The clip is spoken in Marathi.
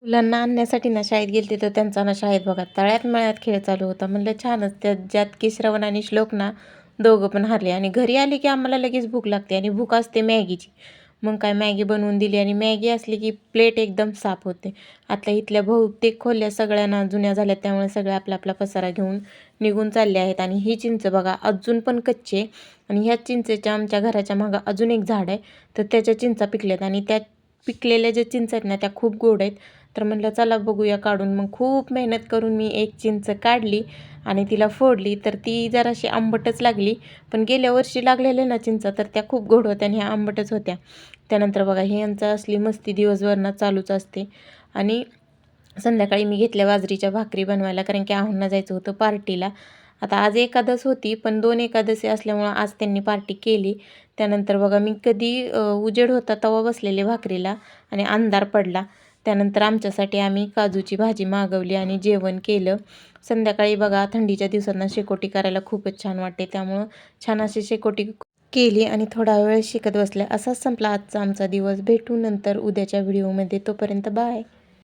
मुलांना आणण्यासाठी ना शाळेत गेलते तर त्यांचा ना शाळेत बघा तळ्यात मळ्यात खेळ चालू होता. म्हणलं छानच ज्यात की श्रवण आणि श्लोक ना दोघं पण हरले आणि घरी आले की आम्हाला लगेच भूक लागते आणि भूक असते मॅगीची. मग काय मॅगी बनवून दिली आणि मॅगी असली की प्लेट एकदम साफ होते. आता इथल्या बहुतेक खोल्या सगळ्यांना जुन्या झाल्यात त्यामुळे सगळे आपला आपला पसारा घेऊन निघून चालले आहेत. आणि ही चिंच बघा अजून पण कच्ची आहे आणि ह्या चिंचेच्या आमच्या घराच्या मागं अजून एक झाड आहे तर त्याच्या चिंचा पिकल्यात आणि त्या पिकलेल्या ज्या चिंच आहेत ना त्या खूप गोड आहेत. तर म्हटलं चला बघूया काढून. मग खूप मेहनत करून मी एक चिंच काढली आणि तिला फोडली तर ती जराशी आंबटच लागली. पण गेल्या वर्षी लागलेल्या ना चिंचा तर त्या खूप गोड होत्या आणि ह्या आंबटच होत्या. त्यानंतर बघा ही यांचा असली मस्ती दिवसभर ना चालूच असते. आणि संध्याकाळी मी घेतल्या बाजरीच्या भाकरी बनवायला कारण की आहुंना जायचं होतं पार्टीला. आता आज एकादस होती पण 2 एकादशी असल्यामुळं आज त्यांनी पार्टी केली. त्यानंतर बघा मी कधी उजेड होता तेव्हा बसलेले भाकरीला आणि अंधार पडला. त्यानंतर आमच्यासाठी आम्ही काजूची भाजी मागवली आणि जेवण केलं. संध्याकाळी बघा थंडीच्या दिवसांना शेकोटी करायला खूपच छान वाटते त्यामुळं छान अशी शेकोटी केली आणि थोडा वेळ शिकत बसले. असाच संपला आजचा आमचा दिवस. भेटू नंतर उद्याच्या व्हिडिओमध्ये. तोपर्यंत बाय.